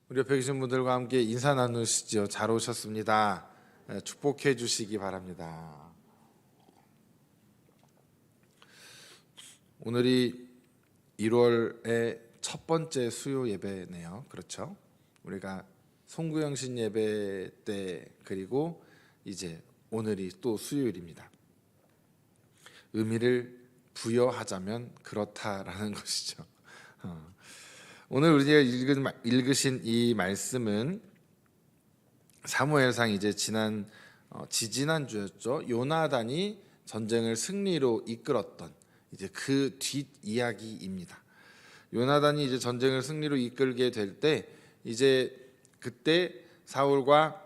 우리 옆에 계신 분들과 함께 인사 나누시죠. 잘 오셨습니다. 축복해 주시기 바랍니다. 오늘이 1월의 첫 번째 수요 예배네요. 그렇죠? 우리가 송구영신 예배 때 그리고 이제 오늘이 또 수요일입니다. 의미를 부여하자면 그렇다라는 것이죠. 오늘 우리가 읽으신 이 말씀은 사무엘상 이제 지지난주였죠. 요나단이 전쟁을 승리로 이끌었던 이제 그 뒷 이야기입니다. 요나단이 이제 전쟁을 승리로 이끌게 될 때 이제 그때 사울과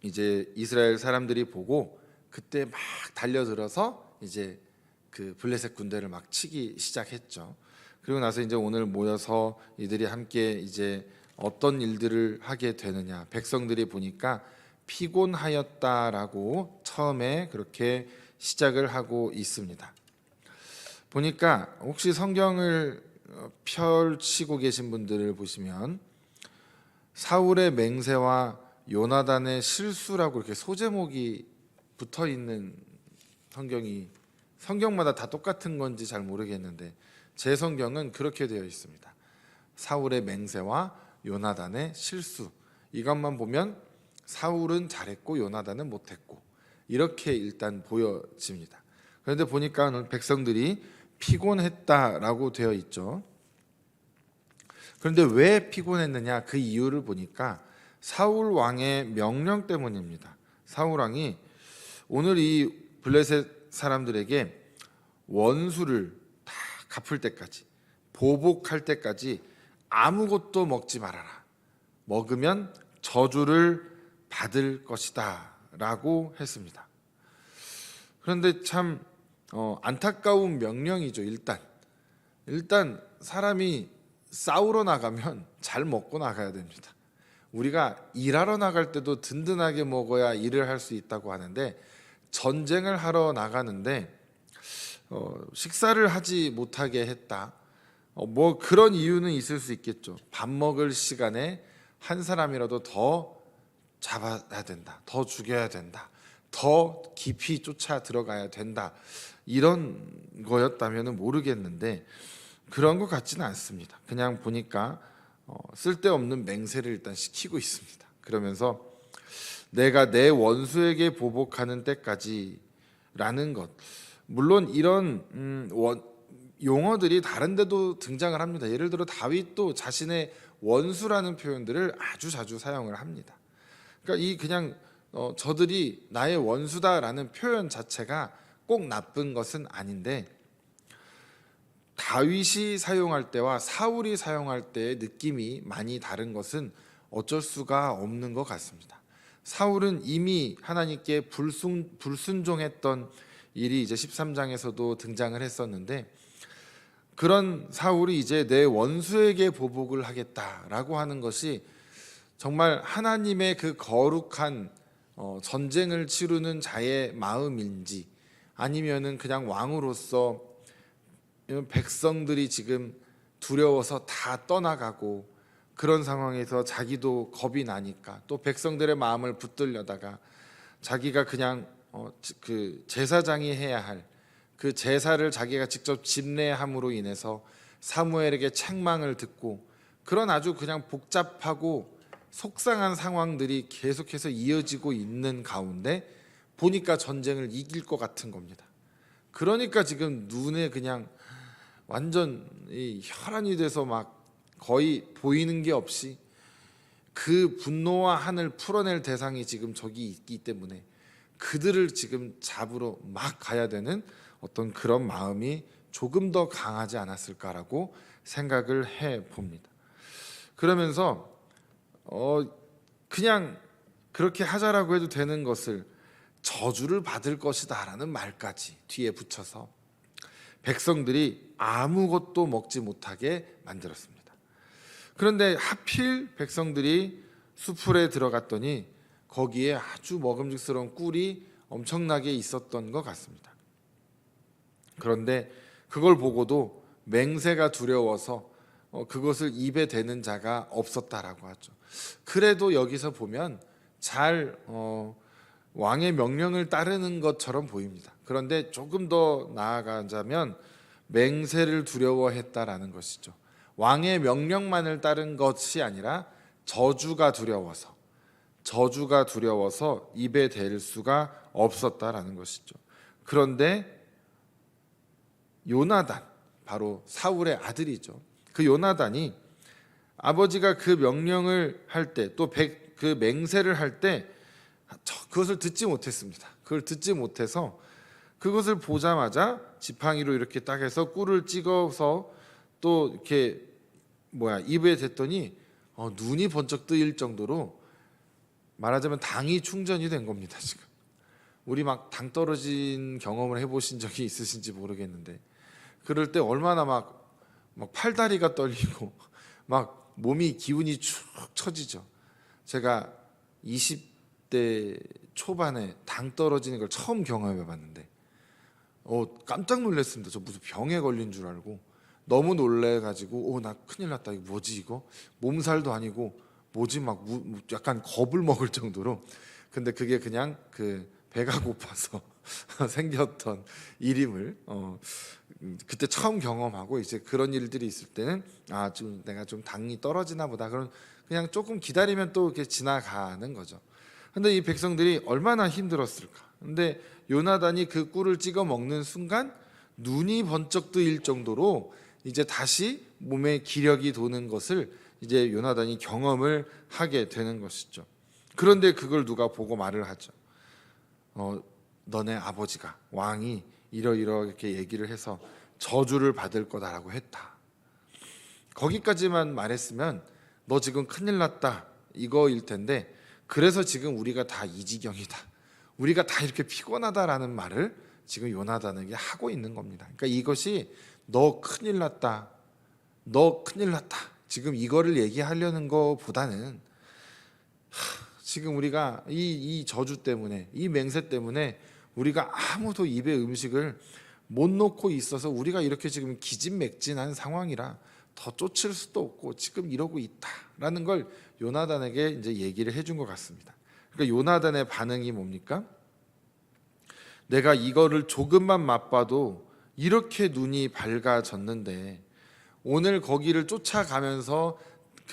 이제 이스라엘 사람들이 보고 그때 막 달려들어서 이제 그 블레셋 군대를 막 치기 시작했죠. 그리고 나서 이제 오늘 모여서 이들이 함께 이제 어떤 일들을 하게 되느냐, 백성들이 보니까 피곤하였다라고 처음에 그렇게 시작을 하고 있습니다. 보니까 혹시 성경을 펼치고 계신 분들을 보시면 사울의 맹세와 요나단의 실수라고 이렇게 소제목이 붙어 있는 성경마다 다 똑같은 건지 잘 모르겠는데 제 성경은 그렇게 되어 있습니다. 사울의 맹세와 요나단의 실수, 이것만 보면 사울은 잘했고 요나단은 못했고 이렇게 일단 보여집니다. 그런데 보니까 오늘 백성들이 피곤했다라고 되어 있죠. 그런데 왜 피곤했느냐, 그 이유를 보니까 사울 왕의 명령 때문입니다. 사울 왕이 오늘 이 블레셋 사람들에게 원수를 다 갚을 때까지, 보복할 때까지 아무것도 먹지 말아라. 먹으면 저주를 받을 것이다 라고 했습니다. 그런데 참 안타까운 명령이죠. 일단 사람이 싸우러 나가면 잘 먹고 나가야 됩니다. 우리가 일하러 나갈 때도 든든하게 먹어야 일을 할 수 있다고 하는데 전쟁을 하러 나가는데 식사를 하지 못하게 했다. 뭐 그런 이유는 있을 수 있겠죠. 밥 먹을 시간에 한 사람이라도 더 잡아야 된다. 더 죽여야 된다. 더 깊이 쫓아 들어가야 된다. 이런 거였다면 모르겠는데 그런 것 같지는 않습니다. 그냥 보니까 쓸데없는 맹세를 일단 시키고 있습니다. 그러면서 내가 내 원수에게 보복하는 때까지라는 것. 물론 이런 용어들이 다른 데도 등장을 합니다. 예를 들어 다윗도 자신의 원수라는 표현들을 아주 자주 사용을 합니다. 그러니까 그냥 저들이 나의 원수다라는 표현 자체가 꼭 나쁜 것은 아닌데 다윗이 사용할 때와 사울이 사용할 때의 느낌이 많이 다른 것은 어쩔 수가 없는 것 같습니다. 사울은 이미 하나님께 불순종했던 일이 이제 13장에서도 등장을 했었는데 그런 사울이 이제 내 원수에게 보복을 하겠다라고 하는 것이 정말 하나님의 그 거룩한 전쟁을 치르는 자의 마음인지 아니면은 그냥 왕으로서 백성들이 지금 두려워서 다 떠나가고 그런 상황에서 자기도 겁이 나니까 또 백성들의 마음을 붙들려다가 자기가 그냥 그 제사장이 해야 할 그 제사를 자기가 직접 집례함으로 인해서 사무엘에게 책망을 듣고 그런 아주 그냥 복잡하고 속상한 상황들이 계속해서 이어지고 있는 가운데 보니까 전쟁을 이길 것 같은 겁니다. 그러니까 지금 눈에 그냥 완전 혈안이 돼서 막 거의 보이는 게 없이 그 분노와 한을 풀어낼 대상이 지금 저기 있기 때문에 그들을 지금 잡으러 막 가야 되는 어떤 그런 마음이 조금 더 강하지 않았을까라고 생각을 해 봅니다. 그러면서 그냥 그렇게 하자라고 해도 되는 것을 저주를 받을 것이다라는 말까지 뒤에 붙여서 백성들이 아무것도 먹지 못하게 만들었습니다. 그런데 하필 백성들이 수풀에 들어갔더니 거기에 아주 먹음직스러운 꿀이 엄청나게 있었던 것 같습니다. 그런데 그걸 보고도 맹세가 두려워서 그것을 입에 대는 자가 없었다라고 하죠. 그래도 여기서 보면 잘 왕의 명령을 따르는 것처럼 보입니다. 그런데 조금 더 나아가자면 맹세를 두려워했다라는 것이죠. 왕의 명령만을 따른 것이 아니라 저주가 두려워서 입에 댈 수가 없었다라는 것이죠. 그런데 요나단, 바로 사울의 아들이죠. 그 요나단이 아버지가 그 명령을 할 때, 또 그 맹세를 할 때 그것을 듣지 못했습니다. 그걸 듣지 못해서 그것을 보자마자 지팡이로 이렇게 딱 해서 꿀을 찍어서 또 이렇게 입에 댔더니 눈이 번쩍 뜨일 정도로, 말하자면 당이 충전이 된 겁니다. 지금 우리 막 당 떨어진 경험을 해보신 적이 있으신지 모르겠는데, 그럴 때 얼마나 막 팔다리가 떨리고 막 몸이 기운이 축 처지죠. 제가 20대 초반에 당 떨어지는 걸 처음 경험해 봤는데 깜짝 놀랐습니다. 저 무슨 병에 걸린 줄 알고 너무 놀래 가지고 나 큰일 났다, 이거 뭐지, 이거 몸살도 아니고 뭐지, 막 약간 겁을 먹을 정도로. 근데 그게 그냥 그 배가 고파서 생겼던 일임을 그때 처음 경험하고, 이제 그런 일들이 있을 때는 좀 내가 좀 당이 떨어지나 보다, 그럼 그냥 조금 기다리면 또 이렇게 지나가는 거죠. 근데 이 백성들이 얼마나 힘들었을까. 근데 요나단이 그 꿀을 찍어 먹는 순간 눈이 번쩍 뜨일 정도로 이제 다시 몸에 기력이 도는 것을 이제 요나단이 경험을 하게 되는 것이죠. 그런데 그걸 누가 보고 말을 하죠. 너네 아버지가, 왕이 이렇게 얘기를 해서 저주를 받을 거다라고 했다. 거기까지만 말했으면 너 지금 큰일 났다 이거일 텐데, 그래서 지금 우리가 다 이 지경이다, 우리가 다 이렇게 피곤하다라는 말을 지금 요나단에게 하고 있는 겁니다. 그러니까 이것이 너 큰일 났다, 지금 이거를 얘기하려는 것보다는 지금 우리가 이 저주 때문에, 이 맹세 때문에 우리가 아무도 입에 음식을 못 놓고 있어서 우리가 이렇게 지금 기진맥진한 상황이라 더 쫓을 수도 없고 지금 이러고 있다라는 걸 요나단에게 이제 얘기를 해준 것 같습니다. 그러니까 요나단의 반응이 뭡니까? 내가 이거를 조금만 맛봐도 이렇게 눈이 밝아졌는데, 오늘 거기를 쫓아가면서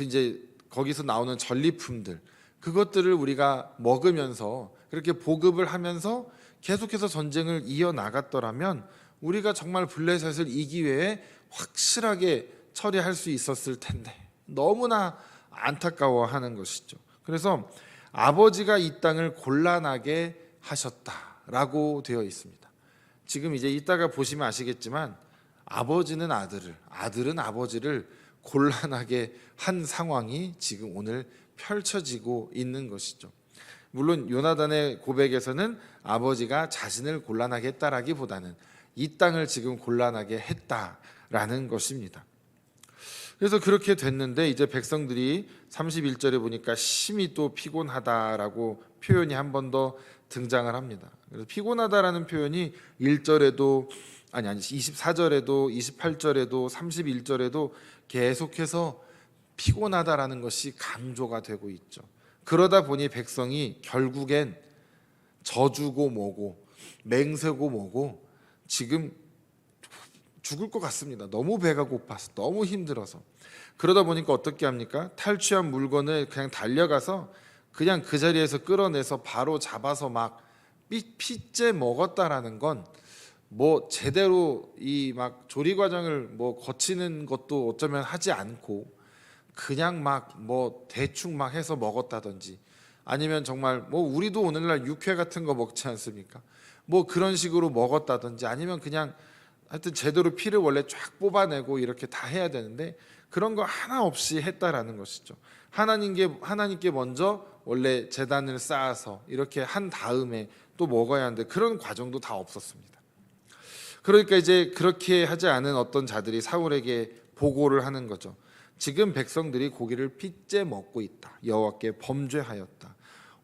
이제 거기서 나오는 전리품들, 그것들을 우리가 먹으면서 그렇게 보급을 하면서 계속해서 전쟁을 이어나갔더라면 우리가 정말 블레셋을 이 기회에 확실하게 처리할 수 있었을 텐데, 너무나 안타까워하는 것이죠. 그래서 아버지가 이 땅을 곤란하게 하셨다라고 되어 있습니다. 지금 이제 이따가 보시면 아시겠지만 아버지는 아들을, 아들은 아버지를 곤란하게 한 상황이 지금 오늘 펼쳐지고 있는 것이죠. 물론 요나단의 고백에서는 아버지가 자신을 곤란하게 했다라기보다는 이 땅을 지금 곤란하게 했다라는 것입니다. 그래서 그렇게 됐는데 이제 백성들이 31절에 보니까 심히 또 피곤하다라고 표현이 한 번 더 등장을 합니다. 그래서 피곤하다라는 표현이 1절에도 24절에도 28절에도 31절에도 계속해서 피곤하다라는 것이 강조가 되고 있죠. 그러다 보니 백성이 결국엔 저주고 뭐고 맹세고 뭐고 지금 죽을 것 같습니다. 너무 배가 고파서, 너무 힘들어서. 그러다 보니까 어떻게 합니까? 탈취한 물건을 그냥 달려가서 그냥 그 자리에서 끌어내서 바로 잡아서 막 피째 먹었다라는 건 뭐 제대로 이 막 조리 과정을 뭐 거치는 것도 어쩌면 하지 않고 그냥 막 뭐 대충 막 해서 먹었다든지, 아니면 정말 뭐 우리도 오늘날 육회 같은 거 먹지 않습니까? 뭐 그런 식으로 먹었다든지, 아니면 그냥 하여튼 제대로 피를 원래 쫙 뽑아내고 이렇게 다 해야 되는데 그런 거 하나 없이 했다라는 것이죠. 하나님께 먼저 원래 제단을 쌓아서 이렇게 한 다음에 또 먹어야 하는데 그런 과정도 다 없었습니다. 그러니까 이제 그렇게 하지 않은 어떤 자들이 사울에게 보고를 하는 거죠. 지금 백성들이 고기를 핏째 먹고 있다. 여호와께 범죄하였다.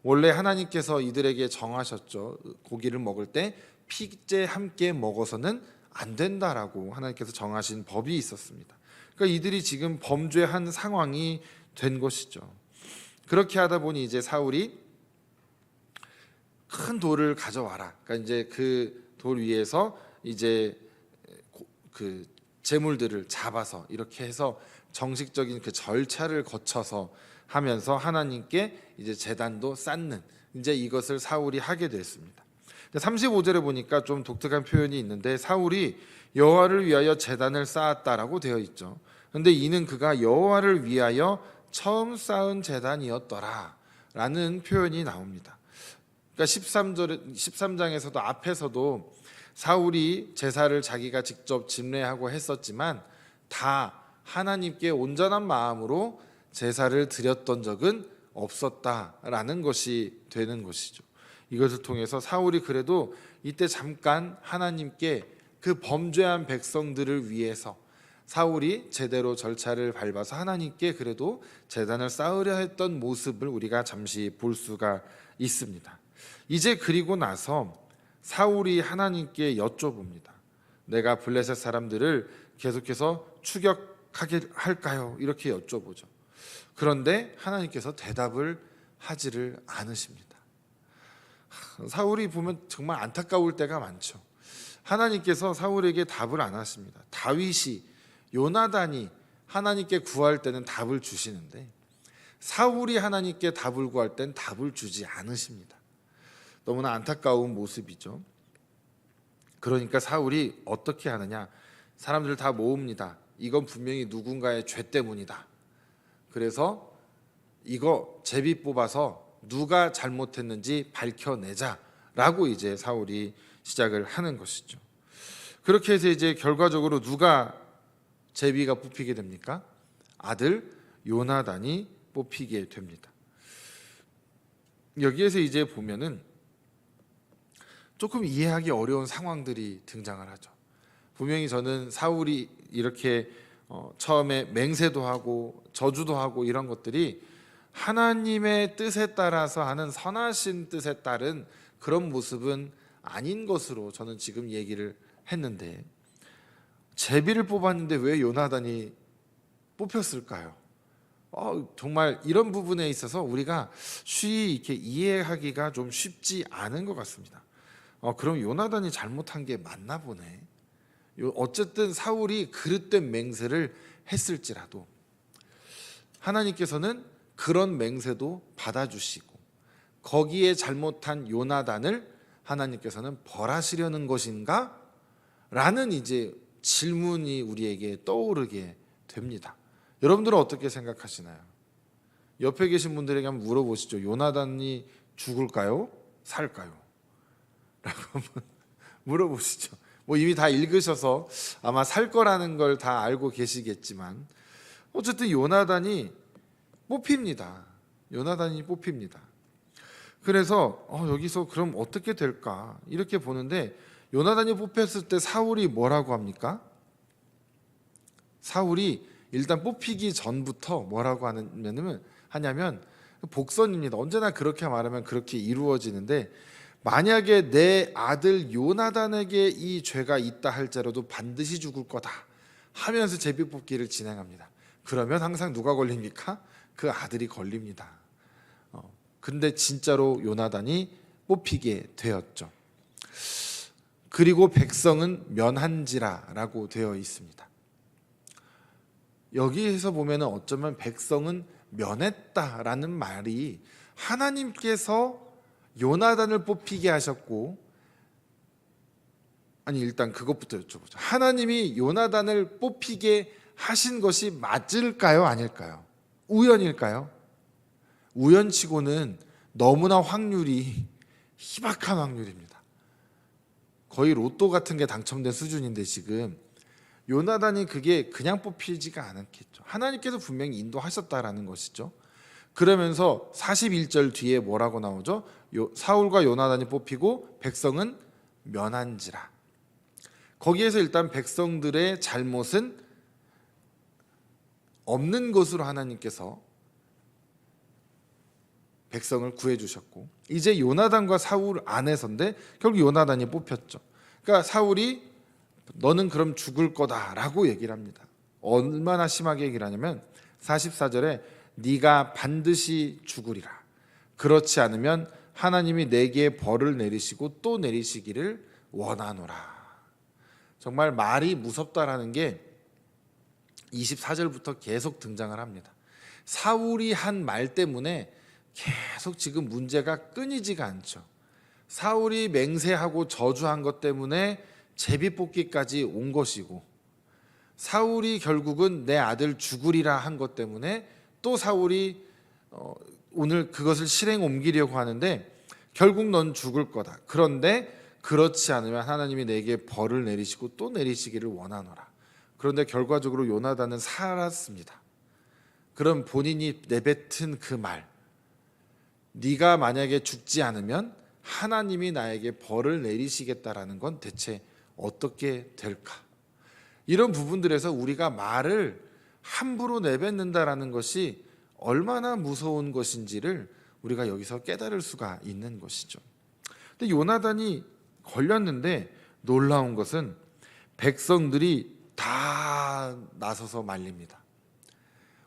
원래 하나님께서 이들에게 정하셨죠. 고기를 먹을 때 핏째 함께 먹어서는 안 된다라고 하나님께서 정하신 법이 있었습니다. 그러니까 이들이 지금 범죄한 상황이 된 것이죠. 그렇게 하다 보니 이제 사울이 큰 돌을 가져와라. 그러니까 이제 그 돌 위에서 이제 그 제물들을 잡아서 이렇게 해서 정식적인 그 절차를 거쳐서 하면서 하나님께 이제 제단도 쌓는 이제 이것을 사울이 하게 됐습니다. 35절에 보니까 좀 독특한 표현이 있는데 사울이 여호와를 위하여 제단을 쌓았다라고 되어 있죠. 그런데 이는 그가 여호와를 위하여 처음 쌓은 제단이었더라라는 표현이 나옵니다. 그러니까 13장에서도 앞에서도 사울이 제사를 자기가 직접 집례하고 했었지만 다 하나님께 온전한 마음으로 제사를 드렸던 적은 없었다라는 것이 되는 것이죠. 이것을 통해서 사울이 그래도 이때 잠깐 하나님께 그 범죄한 백성들을 위해서 사울이 제대로 절차를 밟아서 하나님께 그래도 제단을 쌓으려 했던 모습을 우리가 잠시 볼 수가 있습니다. 이제 그리고 나서 사울이 하나님께 여쭤봅니다. 내가 블레셋 사람들을 계속해서 추격하게 할까요? 이렇게 여쭤보죠. 그런데 하나님께서 대답을 하지를 않으십니다. 사울이 보면 정말 안타까울 때가 많죠. 하나님께서 사울에게 답을 안 하십니다. 다윗이 요나단이 하나님께 구할 때는 답을 주시는데 사울이 하나님께 답을 구할 땐 답을 주지 않으십니다. 너무나 안타까운 모습이죠. 그러니까 사울이 어떻게 하느냐? 사람들을 다 모읍니다. 이건 분명히 누군가의 죄 때문이다. 그래서 이거 제비 뽑아서 누가 잘못했는지 밝혀내자라고 이제 사울이 시작을 하는 것이죠. 그렇게 해서 이제 결과적으로 누가 제비가 뽑히게 됩니까? 아들 요나단이 뽑히게 됩니다. 여기에서 이제 보면은 조금 이해하기 어려운 상황들이 등장을 하죠. 분명히 저는 사울이 이렇게 처음에 맹세도 하고 저주도 하고 이런 것들이 하나님의 뜻에 따라서 하는 선하신 뜻에 따른 그런 모습은 아닌 것으로 저는 지금 얘기를 했는데 제비를 뽑았는데 왜 요나단이 뽑혔을까요? 정말 이런 부분에 있어서 우리가 쉬이 이렇게 이해하기가 좀 쉽지 않은 것 같습니다. 그럼 요나단이 잘못한 게 맞나 보네. 어쨌든 사울이 그릇된 맹세를 했을지라도 하나님께서는 그런 맹세도 받아주시고 거기에 잘못한 요나단을 하나님께서는 벌하시려는 것인가? 라는 이제 질문이 우리에게 떠오르게 됩니다. 여러분들은 어떻게 생각하시나요? 옆에 계신 분들에게 한번 물어보시죠. 요나단이 죽을까요? 살까요? 라고 한번 물어보시죠. 뭐 이미 다 읽으셔서 아마 살 거라는 걸 다 알고 계시겠지만 어쨌든 요나단이 뽑힙니다. 요나단이 뽑힙니다. 그래서 여기서 그럼 어떻게 될까 이렇게 보는데 요나단이 뽑혔을 때 사울이 뭐라고 합니까? 사울이 일단 뽑히기 전부터 뭐라고 하냐면 복선입니다. 언제나 그렇게 말하면 그렇게 이루어지는데 만약에 내 아들 요나단에게 이 죄가 있다 할지라도 반드시 죽을 거다 하면서 제비뽑기를 진행합니다. 그러면 항상 누가 걸립니까? 그 아들이 걸립니다. 근데 진짜로 요나단이 뽑히게 되었죠. 그리고 백성은 면한지라라고 되어 있습니다. 여기에서 보면 어쩌면 백성은 면했다라는 말이 하나님께서 요나단을 뽑히게 하셨고 일단 그것부터 여쭤보죠. 하나님이 요나단을 뽑히게 하신 것이 맞을까요? 아닐까요? 우연일까요? 우연치고는 너무나 확률이 희박한 확률입니다. 거의 로또 같은 게 당첨된 수준인데 지금 요나단이 그게 그냥 뽑히지가 않았겠죠. 하나님께서 분명히 인도하셨다라는 것이죠. 그러면서 41절 뒤에 뭐라고 나오죠? 사울과 요나단이 뽑히고 백성은 면한지라. 거기에서 일단 백성들의 잘못은 없는 것으로 하나님께서 백성을 구해주셨고 이제 요나단과 사울 안에서인데 결국 요나단이 뽑혔죠. 그러니까 사울이 너는 그럼 죽을 거다라고 얘기를 합니다. 얼마나 심하게 얘기를 하냐면 44절에 네가 반드시 죽으리라. 그렇지 않으면 하나님이 내게 벌을 내리시고 또 내리시기를 원하노라. 정말 말이 무섭다라는 게 24절부터 계속 등장을 합니다. 사울이 한 말 때문에 계속 지금 문제가 끊이지가 않죠. 사울이 맹세하고 저주한 것 때문에 제비뽑기까지 온 것이고, 사울이 결국은 내 아들 죽으리라 한 것 때문에 또 사울이 오늘 그것을 실행 옮기려고 하는데 결국 넌 죽을 거다. 그런데 그렇지 않으면 하나님이 내게 벌을 내리시고 또 내리시기를 원하노라. 그런데 결과적으로 요나단은 살았습니다. 그럼 본인이 내뱉은 그 말, 네가 만약에 죽지 않으면 하나님이 나에게 벌을 내리시겠다라는 건 대체 어떻게 될까? 이런 부분들에서 우리가 말을 함부로 내뱉는다라는 것이 얼마나 무서운 것인지를 우리가 여기서 깨달을 수가 있는 것이죠. 근데 요나단이 걸렸는데 놀라운 것은 백성들이 다 나서서 말립니다.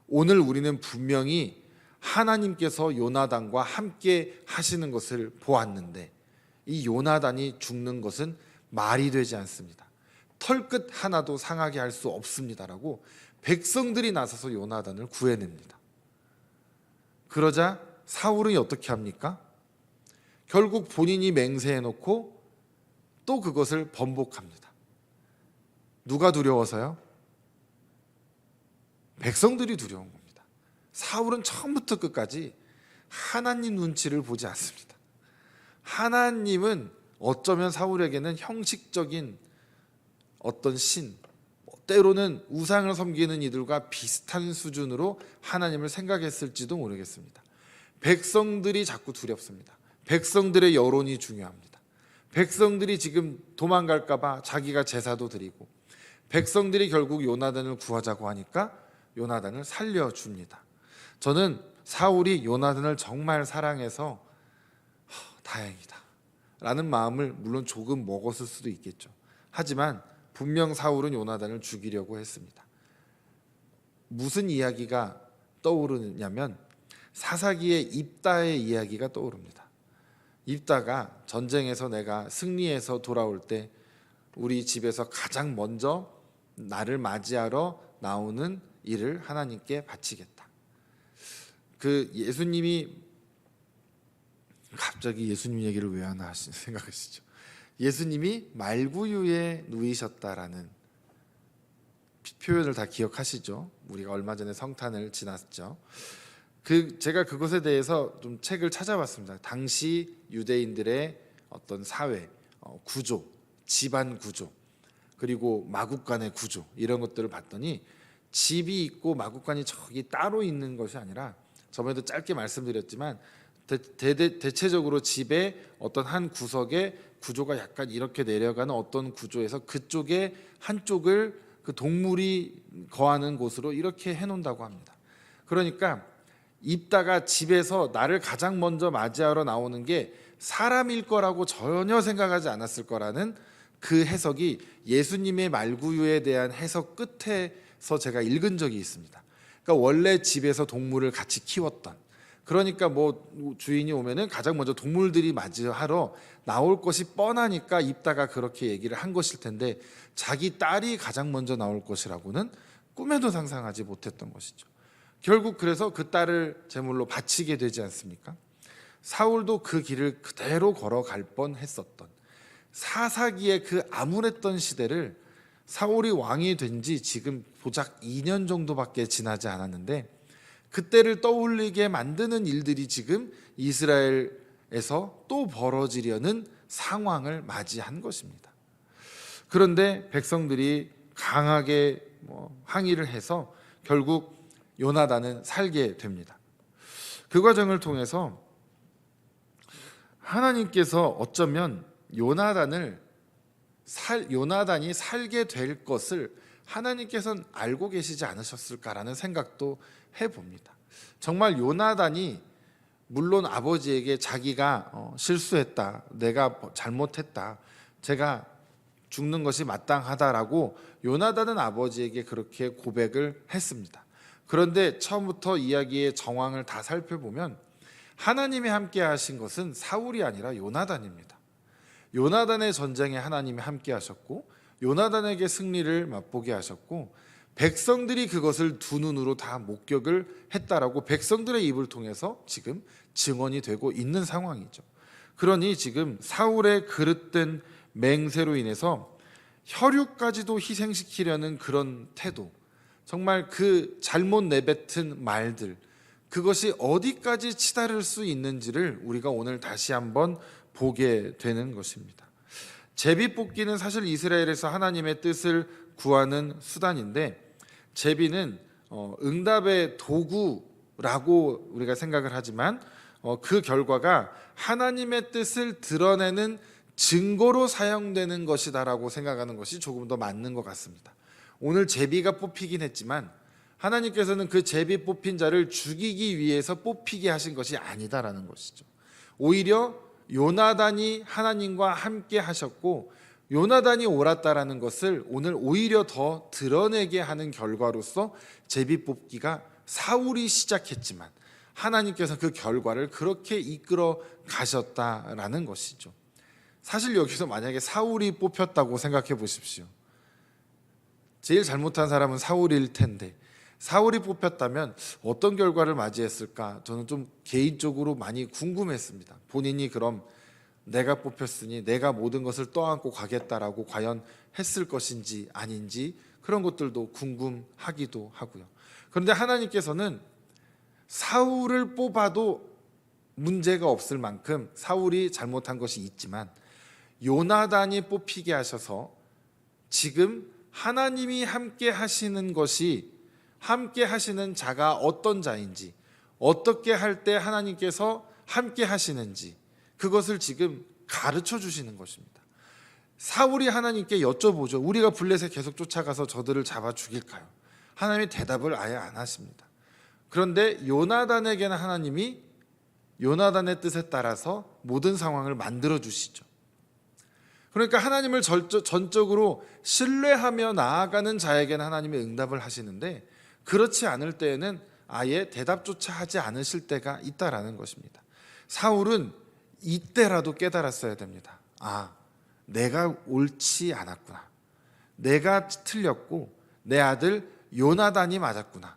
오늘 우리는 분명히 하나님께서 요나단과 함께 하시는 것을 보았는데 이 요나단이 죽는 것은 말이 되지 않습니다. 털끝 하나도 상하게 할 수 없습니다라고 백성들이 나서서 요나단을 구해냅니다. 그러자 사울이 어떻게 합니까? 결국 본인이 맹세해놓고 또 그것을 번복합니다. 누가 두려워서요? 백성들이 두려운 겁니다. 사울은 처음부터 끝까지 하나님 눈치를 보지 않습니다. 하나님은 어쩌면 사울에게는 형식적인 어떤 신, 때로는 우상을 섬기는 이들과 비슷한 수준으로 하나님을 생각했을지도 모르겠습니다. 백성들이 자꾸 두렵습니다. 백성들의 여론이 중요합니다. 백성들이 지금 도망갈까 봐 자기가 제사도 드리고, 백성들이 결국 요나단을 구하자고 하니까 요나단을 살려줍니다. 저는 사울이 요나단을 정말 사랑해서 다행이다 라는 마음을 물론 조금 먹었을 수도 있겠죠. 하지만 분명 사울은 요나단을 죽이려고 했습니다. 무슨 이야기가 떠오르냐면 사사기의 입다의 이야기가 떠오릅니다. 입다가 전쟁에서 내가 승리해서 돌아올 때 우리 집에서 가장 먼저 나를 맞이하러 나오는 일을 하나님께 바치겠다. 그 예수님이 갑자기 예수님 얘기를 왜 하나 생각하시죠? 예수님이 말구유에 누이셨다라는 표현을 다 기억하시죠? 우리가 얼마 전에 성탄을 지났죠. 제가 그것에 대해서 좀 책을 찾아봤습니다. 당시 유대인들의 어떤 사회 구조, 집안 구조, 그리고 마국간의 구조, 이런 것들을 봤더니 집이 있고 마국간이 저기 따로 있는 것이 아니라, 저번에도 짧게 말씀드렸지만 대체적으로 집의 어떤 한 구석에 구조가 약간 이렇게 내려가는 어떤 구조에서 그쪽에 한쪽을 그 동물이 거하는 곳으로 이렇게 해놓는다고 합니다. 그러니까 입다가 집에서 나를 가장 먼저 맞이하러 나오는 게 사람일 거라고 전혀 생각하지 않았을 거라는 그 해석이 예수님의 말구유에 대한 해석 끝에서 제가 읽은 적이 있습니다. 그러니까 원래 집에서 동물을 같이 키웠던, 그러니까 뭐 주인이 오면은 가장 먼저 동물들이 맞이하러 나올 것이 뻔하니까 입다가 그렇게 얘기를 한 것일 텐데, 자기 딸이 가장 먼저 나올 것이라고는 꿈에도 상상하지 못했던 것이죠. 결국 그래서 그 딸을 제물로 바치게 되지 않습니까? 사울도 그 길을 그대로 걸어갈 뻔했었던, 사사기의 그 암울했던 시대를 사울이 왕이 된 지 지금 고작 2년 정도밖에 지나지 않았는데, 그때를 떠올리게 만드는 일들이 지금 이스라엘에서 또 벌어지려는 상황을 맞이한 것입니다. 그런데 백성들이 강하게 항의를 해서 결국 요나단은 살게 됩니다. 그 과정을 통해서 하나님께서 어쩌면 요나단이 살게 될 것을 하나님께서는 알고 계시지 않으셨을까라는 생각도 해봅니다. 정말 요나단이 물론 아버지에게 자기가 실수했다, 내가 잘못했다, 제가 죽는 것이 마땅하다라고 요나단은 아버지에게 그렇게 고백을 했습니다. 그런데 처음부터 이야기의 정황을 다 살펴보면 하나님이 함께 하신 것은 사울이 아니라 요나단입니다. 요나단의 전쟁에 하나님이 함께 하셨고 요나단에게 승리를 맛보게 하셨고 백성들이 그것을 두 눈으로 다 목격을 했다라고 백성들의 입을 통해서 지금 증언이 되고 있는 상황이죠. 그러니 지금 사울의 그릇된 맹세로 인해서 혈육까지도 희생시키려는 그런 태도, 정말 그 잘못 내뱉은 말들, 그것이 어디까지 치달을 수 있는지를 우리가 오늘 다시 한번 보게 되는 것입니다. 제비 뽑기는 사실 이스라엘에서 하나님의 뜻을 구하는 수단인데 제비는 응답의 도구라고 우리가 생각을 하지만 그 결과가 하나님의 뜻을 드러내는 증거로 사용되는 것이다라고 생각하는 것이 조금 더 맞는 것 같습니다. 오늘 제비가 뽑히긴 했지만 하나님께서는 그 제비 뽑힌 자를 죽이기 위해서 뽑히게 하신 것이 아니다라는 것이죠. 오히려 요나단이 하나님과 함께 하셨고 요나단이 옳았다라는 것을 오늘 오히려 더 드러내게 하는 결과로서 제비 뽑기가 사울이 시작했지만 하나님께서 그 결과를 그렇게 이끌어 가셨다라는 것이죠. 사실 여기서 만약에 사울이 뽑혔다고 생각해 보십시오. 제일 잘못한 사람은 사울일 텐데 사울이 뽑혔다면 어떤 결과를 맞이했을까? 저는 좀 개인적으로 많이 궁금했습니다. 본인이 그럼 내가 뽑혔으니 내가 모든 것을 떠안고 가겠다라고 과연 했을 것인지 아닌지 그런 것들도 궁금하기도 하고요. 그런데 하나님께서는 사울을 뽑아도 문제가 없을 만큼 사울이 잘못한 것이 있지만 요나단이 뽑히게 하셔서 지금 하나님이 함께 하시는 것이 함께 하시는 자가 어떤 자인지 어떻게 할 때 하나님께서 함께 하시는지 그것을 지금 가르쳐 주시는 것입니다. 사울이 하나님께 여쭤보죠. 우리가 블레셋 계속 쫓아가서 저들을 잡아 죽일까요? 하나님이 대답을 아예 안 하십니다. 그런데 요나단에게는 하나님이 요나단의 뜻에 따라서 모든 상황을 만들어 주시죠. 그러니까 하나님을 전적으로 신뢰하며 나아가는 자에게는 하나님이 응답을 하시는데 그렇지 않을 때에는 아예 대답조차 하지 않으실 때가 있다라는 것입니다. 사울은 이때라도 깨달았어야 됩니다. 아, 내가 옳지 않았구나. 내가 틀렸고 내 아들 요나단이 맞았구나.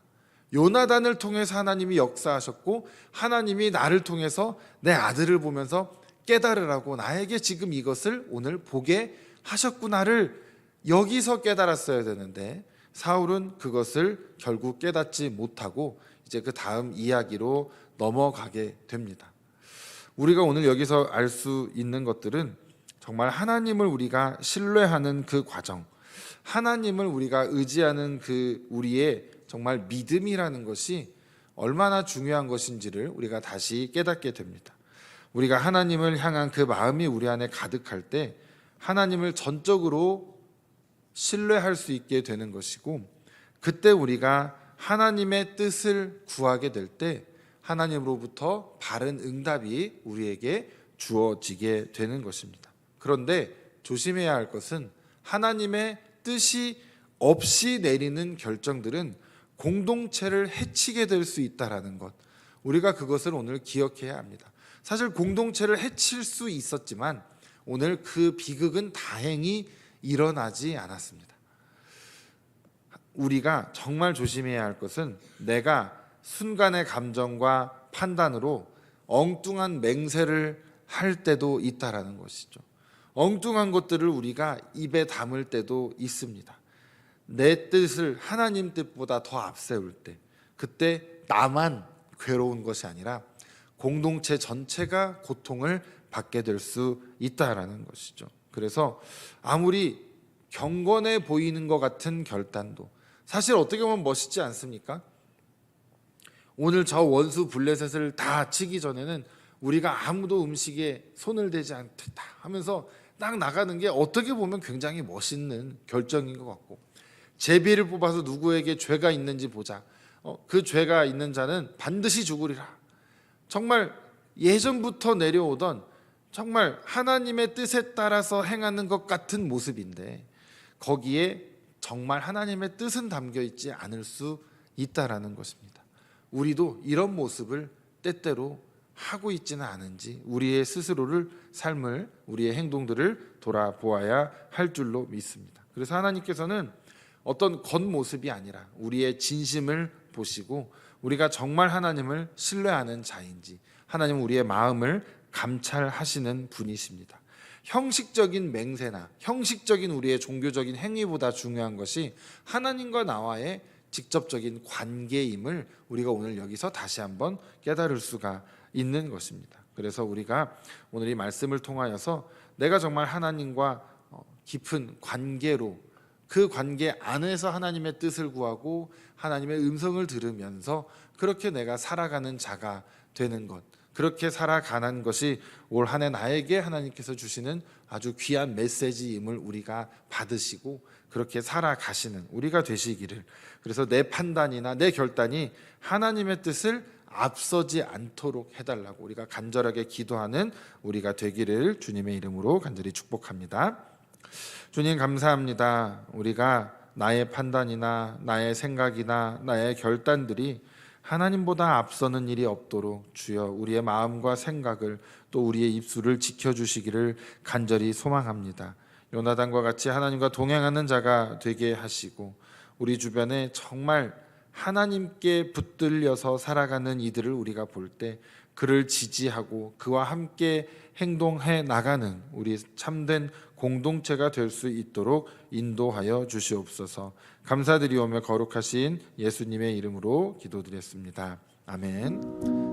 요나단을 통해서 하나님이 역사하셨고 하나님이 나를 통해서 내 아들을 보면서 깨달으라고 나에게 지금 이것을 오늘 보게 하셨구나를 여기서 깨달았어야 되는데 사울은 그것을 결국 깨닫지 못하고 이제 그 다음 이야기로 넘어가게 됩니다. 우리가 오늘 여기서 알 수 있는 것들은 정말 하나님을 우리가 신뢰하는 그 과정, 하나님을 우리가 의지하는 그 우리의 정말 믿음이라는 것이 얼마나 중요한 것인지를 우리가 다시 깨닫게 됩니다. 우리가 하나님을 향한 그 마음이 우리 안에 가득할 때 하나님을 전적으로 신뢰할 수 있게 되는 것이고 그때 우리가 하나님의 뜻을 구하게 될 때 하나님으로부터 바른 응답이 우리에게 주어지게 되는 것입니다. 그런데 조심해야 할 것은 하나님의 뜻이 없이 내리는 결정들은 공동체를 해치게 될 수 있다는 것, 우리가 그것을 오늘 기억해야 합니다. 사실 공동체를 해칠 수 있었지만 오늘 그 비극은 다행히 일어나지 않았습니다. 우리가 정말 조심해야 할 것은 내가 순간의 감정과 판단으로 엉뚱한 맹세를 할 때도 있다라는 것이죠. 엉뚱한 것들을 우리가 입에 담을 때도 있습니다. 내 뜻을 하나님 뜻보다 더 앞세울 때 그때 나만 괴로운 것이 아니라 공동체 전체가 고통을 받게 될 수 있다라는 것이죠. 그래서 아무리 경건해 보이는 것 같은 결단도 사실 어떻게 보면 멋있지 않습니까? 오늘 저 원수 블레셋을 다 치기 전에는 우리가 아무도 음식에 손을 대지 않겠다 하면서 딱 나가는 게 어떻게 보면 굉장히 멋있는 결정인 것 같고 제비를 뽑아서 누구에게 죄가 있는지 보자. 그 죄가 있는 자는 반드시 죽으리라. 정말 예전부터 내려오던 정말 하나님의 뜻에 따라서 행하는 것 같은 모습인데 거기에 정말 하나님의 뜻은 담겨 있지 않을 수 있다라는 것입니다. 우리도 이런 모습을 때때로 하고 있지는 않은지 우리의 스스로를 삶을 우리의 행동들을 돌아보아야 할 줄로 믿습니다. 그래서 하나님께서는 어떤 겉모습이 아니라 우리의 진심을 보시고 우리가 정말 하나님을 신뢰하는 자인지 하나님은 우리의 마음을 감찰하시는 분이십니다. 형식적인 맹세나 형식적인 우리의 종교적인 행위보다 중요한 것이 하나님과 나와의 직접적인 관계임을 우리가 오늘 여기서 다시 한번 깨달을 수가 있는 것입니다. 그래서 우리가 오늘 이 말씀을 통하여서 내가 정말 하나님과 깊은 관계로 그 관계 안에서 하나님의 뜻을 구하고 하나님의 음성을 들으면서 그렇게 내가 살아가는 자가 되는 것, 그렇게 살아가는 것이 올 한 해 나에게 하나님께서 주시는 아주 귀한 메시지임을 우리가 받으시고 그렇게 살아가시는 우리가 되시기를, 그래서 내 판단이나 내 결단이 하나님의 뜻을 앞서지 않도록 해달라고 우리가 간절하게 기도하는 우리가 되기를 주님의 이름으로 간절히 축복합니다. 주님 감사합니다. 우리가 나의 판단이나 나의 생각이나 나의 결단들이 하나님보다 앞서는 일이 없도록 주여 우리의 마음과 생각을 또 우리의 입술을 지켜주시기를 간절히 소망합니다. 요나단과 같이 하나님과 동행하는 자가 되게 하시고 우리 주변에 정말 하나님께 붙들려서 살아가는 이들을 우리가 볼 때 그를 지지하고 그와 함께 행동해 나가는 우리 참된 공동체가 될 수 있도록 인도하여 주시옵소서. 감사드리오며 거룩하신 예수님의 이름으로 기도드렸습니다. 아멘.